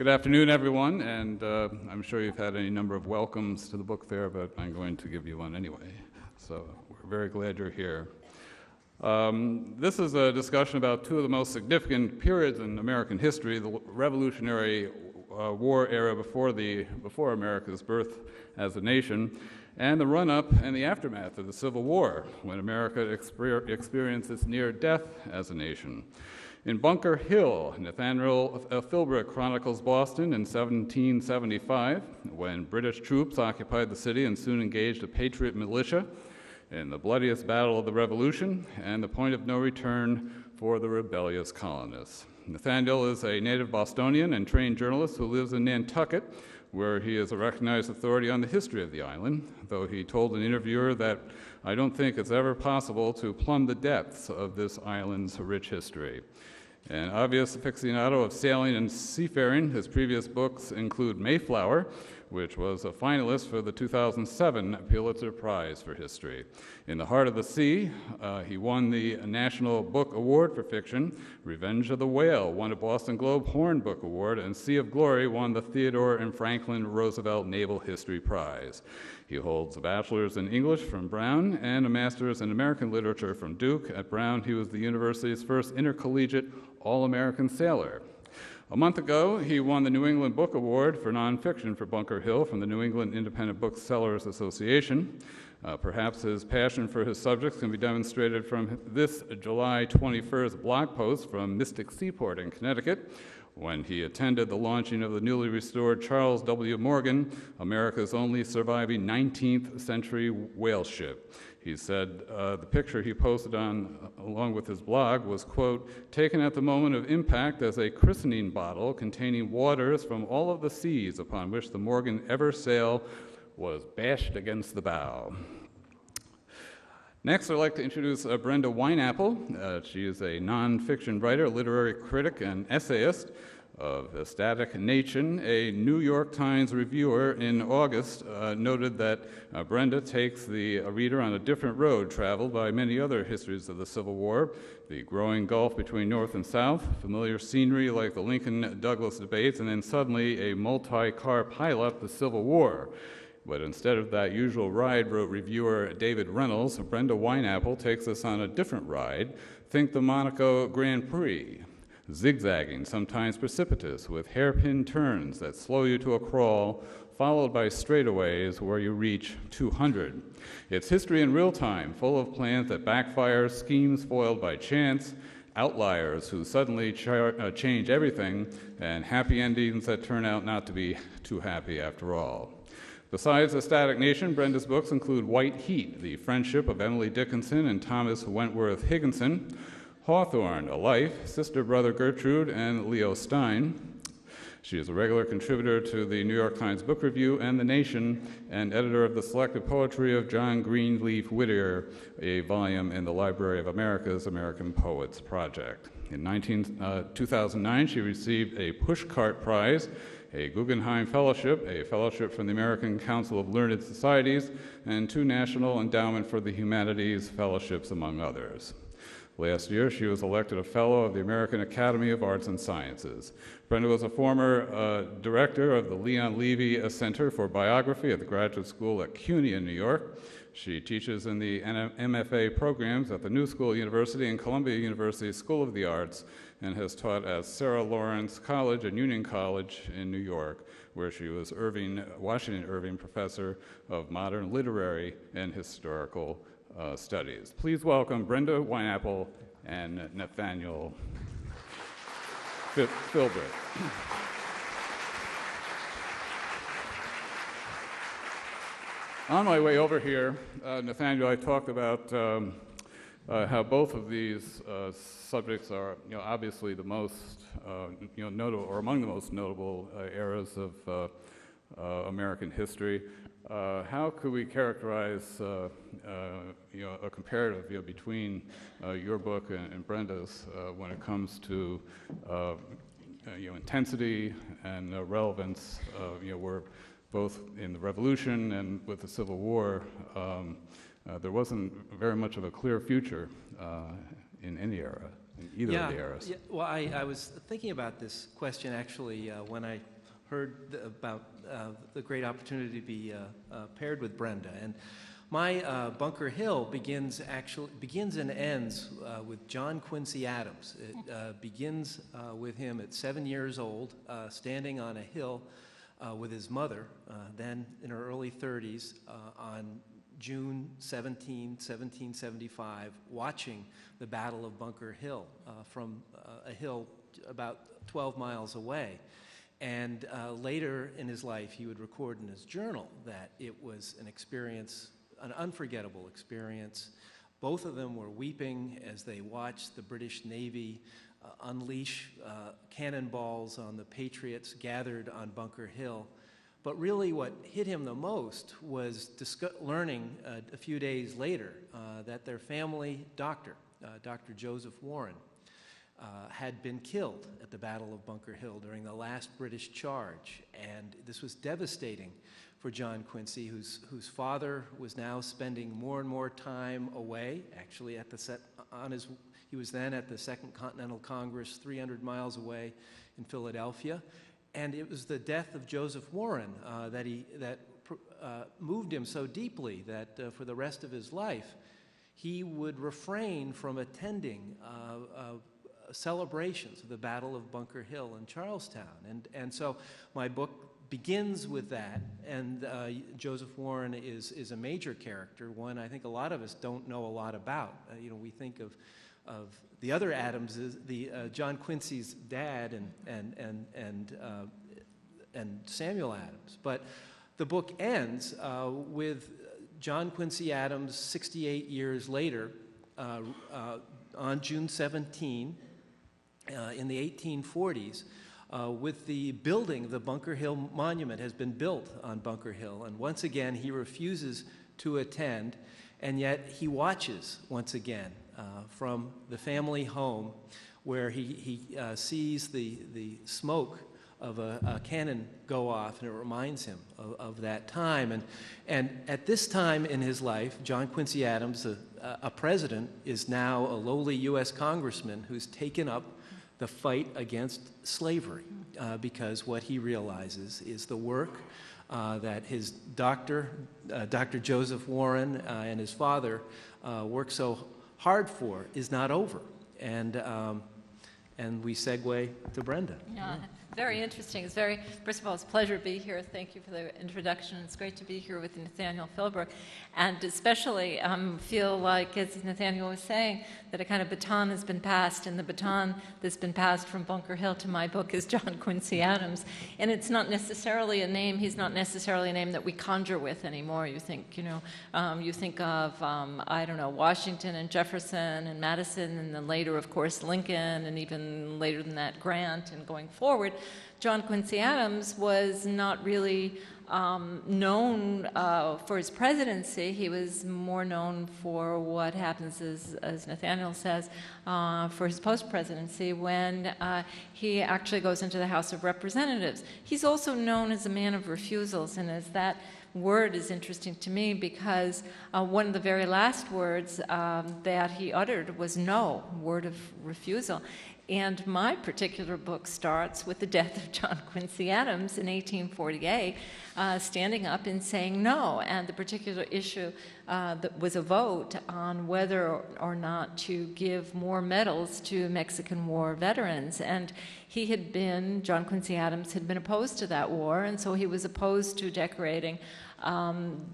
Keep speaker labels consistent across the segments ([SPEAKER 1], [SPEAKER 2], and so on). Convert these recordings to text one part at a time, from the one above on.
[SPEAKER 1] Good afternoon, everyone, and I'm sure you've had any number of welcomes to the book fair, but I'm going to give you one anyway. So we're very glad you're here. This is a discussion about two of the most significant periods in American history, the Revolutionary War era before America's birth as a nation, and the run-up and the aftermath of the Civil War, when America experienced its near death as a nation. In Bunker Hill, Nathaniel Philbrick chronicles Boston in 1775, when British troops occupied the city and soon engaged a patriot militia in the bloodiest battle of the Revolution and the point of no return for the rebellious colonists. Nathaniel is a native Bostonian and trained journalist who lives in Nantucket, where he is a recognized authority on the history of the island, though he told an interviewer that, "I don't think it's ever possible to plumb the depths of this island's rich history." An obvious aficionado of sailing and seafaring, his previous books include Mayflower, which was a finalist for the 2007 Pulitzer Prize for History. In the Heart of the Sea, he won the National Book Award for Fiction. Revenge of the Whale won a Boston Globe Horn Book Award, and Sea of Glory won the Theodore and Franklin Roosevelt Naval History Prize. He holds a bachelor's in English from Brown and a master's in American literature from Duke. At Brown, he was the university's first intercollegiate All-American sailor. A month ago, he won the New England Book Award for nonfiction for Bunker Hill from the New England Independent Booksellers Association. Perhaps his passion for his subjects can be demonstrated from this July 21st blog post from Mystic Seaport in Connecticut, when he attended the launching of the newly restored Charles W. Morgan, America's only surviving 19th century whale ship. He said the picture he posted along with his blog was, quote, "taken at the moment of impact as a christening bottle containing waters from all of the seas upon which the Morgan ever sailed was bashed against the bow." Next, I'd like to introduce Brenda Wineapple. She is a nonfiction writer, literary critic, and essayist of Ecstatic Nation. A New York Times reviewer in August noted that Brenda takes the reader on a different road traveled by many other histories of the Civil War: the growing gulf between North and South, familiar scenery like the Lincoln-Douglas debates, and then suddenly a multi-car pileup, the Civil War. But instead of that usual ride, wrote reviewer David Reynolds, Brenda Wineapple takes us on a different ride. Think the Monaco Grand Prix. Zigzagging, sometimes precipitous, with hairpin turns that slow you to a crawl, followed by straightaways where you reach 200. It's history in real time, full of plans that backfire, schemes foiled by chance, outliers who suddenly change everything, and happy endings that turn out not to be too happy after all. Besides Ecstatic Nation, Brenda's books include White Heat, The Friendship of Emily Dickinson and Thomas Wentworth Higginson, Hawthorne, A Life, Sister Brother Gertrude, and Leo Stein. She is a regular contributor to the New York Times Book Review and The Nation, and editor of the selected poetry of John Greenleaf Whittier, a volume in the Library of America's American Poets Project. In 2009, she received a Pushcart Prize, a Guggenheim Fellowship, a fellowship from the American Council of Learned Societies, and 2 National Endowment for the Humanities fellowships, among others. Last year, she was elected a Fellow of the American Academy of Arts and Sciences. Brenda was a former director of the Leon Levy Center for Biography at the Graduate School at CUNY in New York. She teaches in the MFA programs at the New School University and Columbia University School of the Arts, and has taught at Sarah Lawrence College and Union College in New York, where she was Washington Irving Professor of Modern Literary and Historical Studies. Please welcome Brenda Wineapple and Nathaniel Philbrick. On my way over here, Nathaniel, I talked about how both of these subjects are, obviously the most, notable, or among the most notable eras of American history. How could we characterize, a comparative, between your book and Brenda's when it comes to, intensity and relevance? We're both in the Revolution and with the Civil War. There wasn't very much of a clear future in any era. in either of the eras.
[SPEAKER 2] Yeah, well, I was thinking about this question actually when I heard about the great opportunity to be paired with Brenda. And my Bunker Hill begins and ends with John Quincy Adams. It begins with him at 7 years old, standing on a hill with his mother, then in her early 30s, on June 17, 1775, watching the Battle of Bunker Hill from a hill about 12 miles away. And later in his life, he would record in his journal that it was an experience, an unforgettable experience. Both of them were weeping as they watched the British Navy unleash cannonballs on the Patriots gathered on Bunker Hill. But really what hit him the most was learning a few days later that their family doctor, Dr. Joseph Warren, had been killed at the Battle of Bunker Hill during the last British charge. And this was devastating for John Quincy, whose father was now spending more and more time away, actually at he was then at the Second Continental Congress 300 miles away in Philadelphia. And it was the death of Joseph Warren that moved him so deeply that for the rest of his life, he would refrain from attending celebrations of the Battle of Bunker Hill in Charlestown. And so my book begins with that, and Joseph Warren is a major character, one I think a lot of us don't know a lot about. We think of the other Adams, the John Quincy's dad and Samuel Adams. But the book ends with John Quincy Adams 68 years later on June 17 in the 1840s with the building, the Bunker Hill Monument has been built on Bunker Hill. And once again, he refuses to attend, and yet he watches once again from the family home where he sees the smoke of a cannon go off, and it reminds him of that time. And at this time in his life, John Quincy Adams, a president, is now a lowly U.S. congressman who's taken up the fight against slavery because what he realizes is the work that his Dr. Joseph Warren and his father worked so hard for is not over. And we segue to Brenda.
[SPEAKER 3] Yeah, very interesting. First of all, it's a pleasure to be here. Thank you for the introduction. It's great to be here with Nathaniel Philbrick. And especially feel like, as Nathaniel was saying, that a kind of baton has been passed, and the baton that's been passed from Bunker Hill to my book is John Quincy Adams. And it's not necessarily a name, he's not necessarily a name that we conjure with anymore. You think, you think of, I don't know, Washington and Jefferson and Madison, and then later, of course, Lincoln, and even later than that, Grant, and going forward. John Quincy Adams was not really known for his presidency. He was more known for what happens, as Nathaniel says, for his post-presidency when he actually goes into the House of Representatives. He's also known as a man of refusals, and as that word is interesting to me because one of the very last words that he uttered was no, word of refusal. And my particular book starts with the death of John Quincy Adams in 1848, standing up and saying no. And the particular issue that was a vote on whether or not to give more medals to Mexican War veterans. And John Quincy Adams had been opposed to that war, and so he was opposed to decorating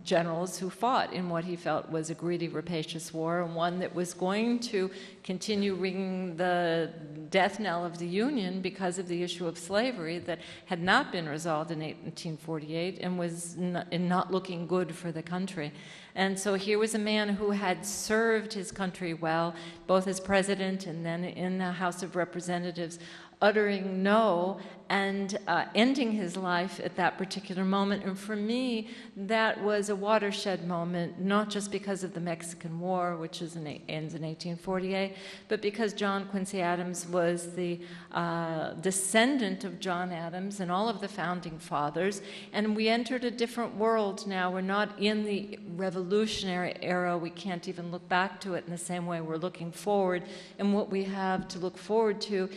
[SPEAKER 3] generals who fought in what he felt was a greedy, rapacious war, and one that was going to continue ringing the death knell of the Union because of the issue of slavery that had not been resolved in 1848 and was not looking good for the country. And so here was a man who had served his country well, both as president and then in the House of Representatives, uttering no and ending his life at that particular moment. And for me, that was a watershed moment, not just because of the Mexican War, which ends in 1848, but because John Quincy Adams was the descendant of John Adams and all of the founding fathers. And we entered a different world now. We're not in the Revolution revolutionary era. We can't even look back to it in the same way we're looking forward. And what we have to look forward to